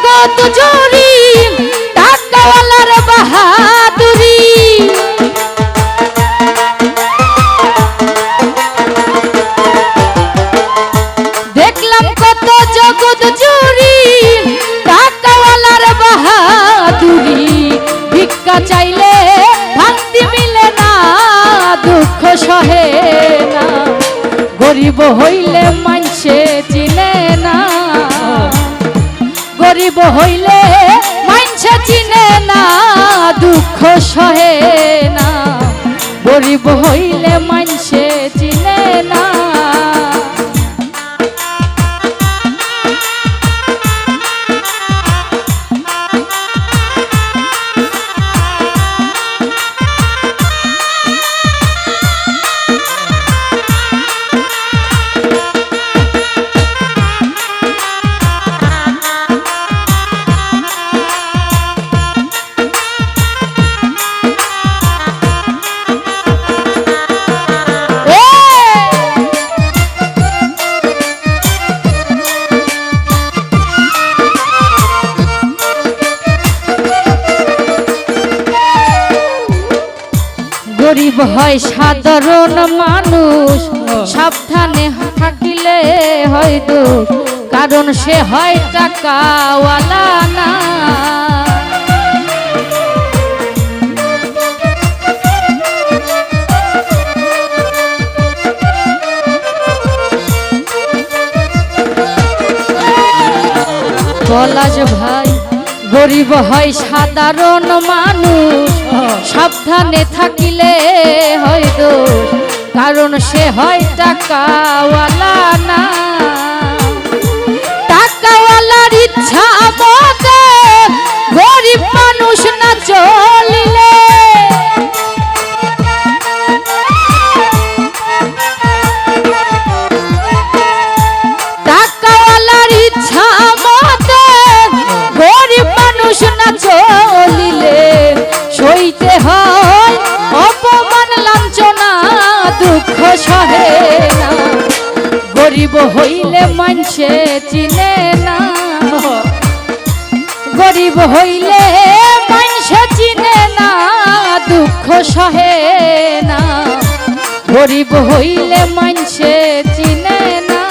জগৎ জুড়ি টাকাওয়ালার বাহাদুরি। দেখলাম কত জগৎ জুড়ি টাকাওয়ালার বাহাদুরি। ভিক্ষা চাইলে ভাঙতি মিলে না, দুঃখ সহে না। গরিব হইলে মানছে চিনে না, গরিব হইলে মানছে চিনে না, দুঃখ সহে না। গরিব হইলে মানছে চিনে না। গরিব হয় সাধারণ মানুষ, সাবধানে থাকিলে হয় দুঃখ, কারণ সে হয় টাকাওয়ালা না। পলাশ ভাই গরিব হয় সাধারণ মানুষ, সাবধানে থাকিলে হয় দোষ, কারণ সে হয় টাকাওয়ালা না। টাকাওয়ালার ইচ্ছা মতে গরিব মানুষ না চলিলে, টাকাওয়ালার ইচ্ছা মতে গরিব মানুষ না চলিলে সইতে হয় অপমান লাঞ্ছনা, দুঃখ সহে না। গরিব হইলে মানছে চিনে না, গরিব হইলে মানছে চিনে না, দুঃখ সহে না। গরিব হইলে মানছে চিনে না।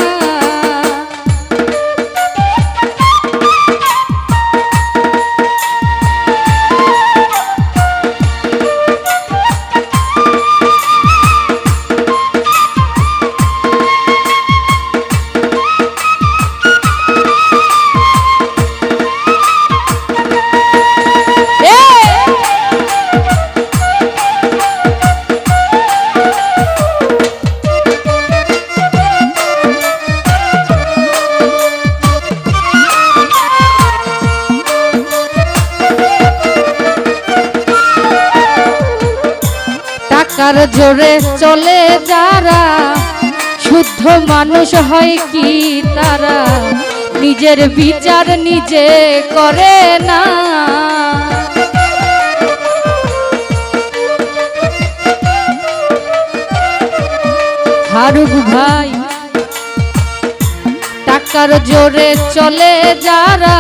টাকার জোরে চলে যারা, শুদ্ধ মানুষ হয় কি তারা, নিজের বিচার নিজে করে না। ফারুক ভাই টাকার জোরে চলে যারা,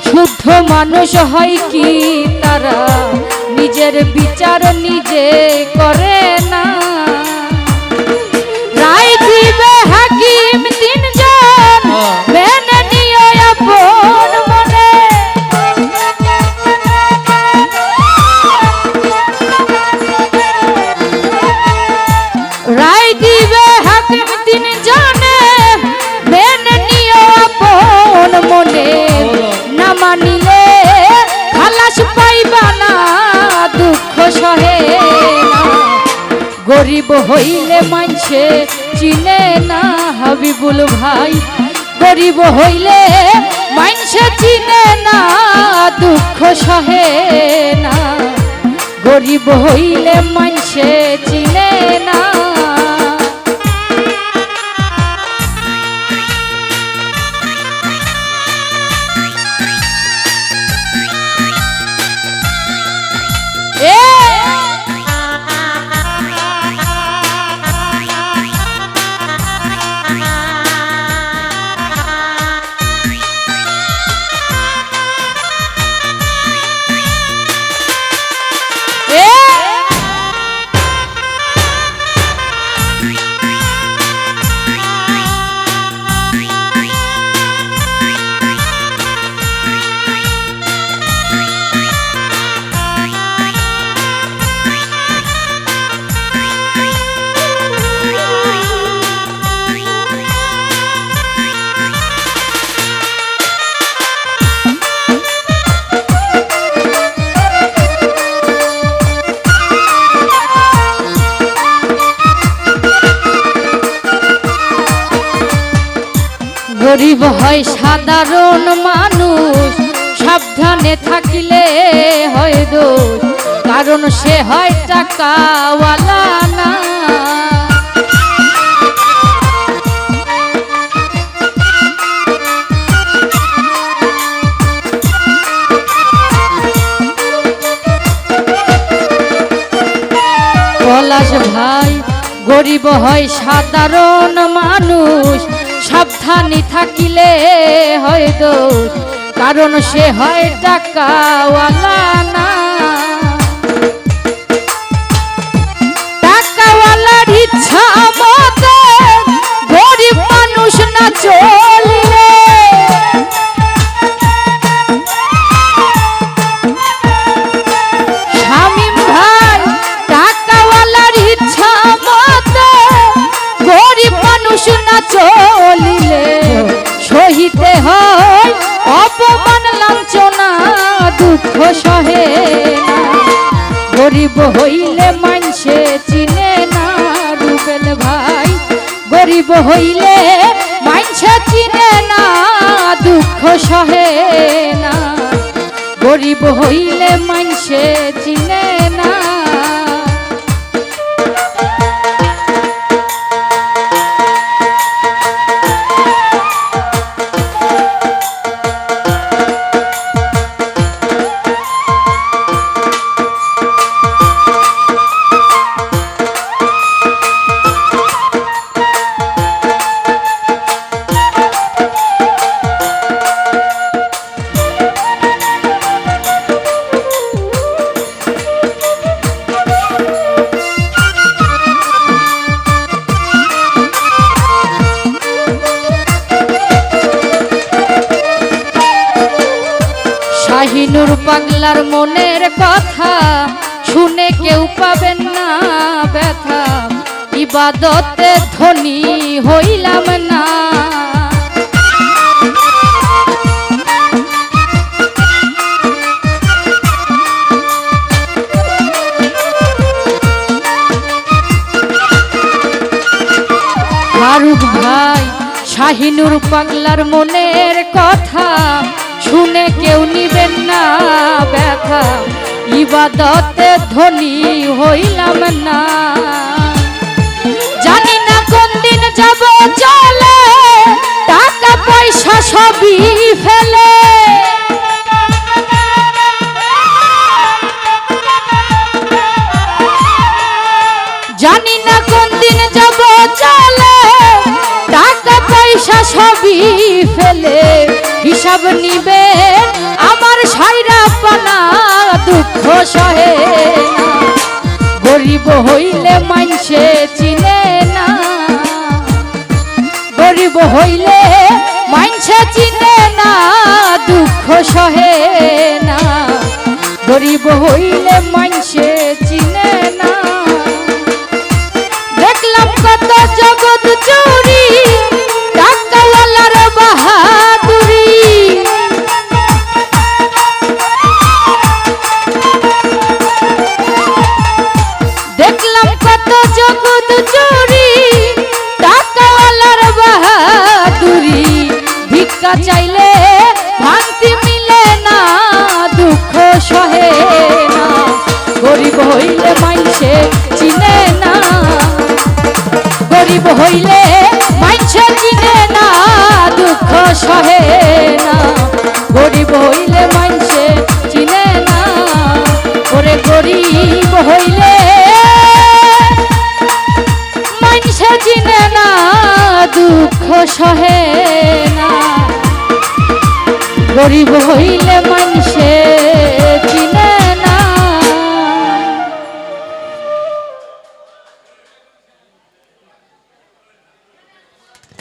শুদ্ধ মানুষ হয় কি তারা, নিজের বিচার নিজে করে না। রায় দিবে হাকিম তিনজন, মেনে নিও আপন মনে। রায় দিবে হাকিম তিনজনে, মেনে নিও আপন মনে। না মানিলে খালাস পাইবা না, দুঃখ সহে না। গরিব হইলে মানছে চিনে না, হাবিবুল ভাই গরিব হইলে মানছে চিনে না, দুঃখ সহে না। গরিব হইলে মানছে চিনে না। গরিব হয় সাধারণ মানুষ, সাবধানে থাকিলে হয় দোষ, কারণ সে হয় টাকাওয়ালা না। পলাশ ভাই গরিব হয় সাধারণ মানুষ, সাবধানে থাকিলে হয় দোষ, কারণ সে হয় টাকাওয়ালা না। টাকাওয়ালার ইচ্ছা মতে গরিব মানুষ না চলিলে, শামীম ভাই টাকাওয়ালার ইচ্ছা মতে গরিব মানুষ না চলিলে, সহিতে হয় অপমান লাঞ্ছনা দুঃখ সহে না। গরিব হইলে মানসে চিনে না, রুবেল ভাই গরিব হইলে মানসে চিনে না, দুঃখ সহে না। গরিব হইলে মানসে চিনে না। শাহিনুর পাগলার মনের কথা শুনে কেউ পাবেন না ব্যথা, ইবাদতে ধনী হইলাম না। ফারুক ভাই শাহিনুর পাগলার মনের কথা শুনে কেউ নিবেন না ব্যথা, ইবাদতে ধনী হইলাম না। জানি না কোন দিন যাব চলে, টাকা পয়সা সবই ফেলে। জানি না কোন দিন যাব চলে, টাকা পয়সা সবই ফেলে। হিসাব নিবে আমার সাইরা পানা দুঃখ সহে না। গরিব হইলে মানসে চিনে না, গরিব হইলে মানসে চিনে না, দুঃখ সহে না। গরিব হইলে মানসে চিনে না। দেখলাম কত জগৎ চুরি, টাকাওয়ালার বাহাদুরি। দেখলাম কত জগৎ চুরি, টাকাওয়ালার বাহাদুরি। ভিক্ষা চাইলে ভাঙতি মিলে না, দুঃখ সহে না। গরিব হইলে মানসে চিনে না, গরিব হইলে মানসে চিনে না, দুঃখ সহে না। গরিব হইলে মানসে চিনে না, ওরে গরিব হইলে মানসে চিনে না, দুঃখ সহে না। গরিব হইলে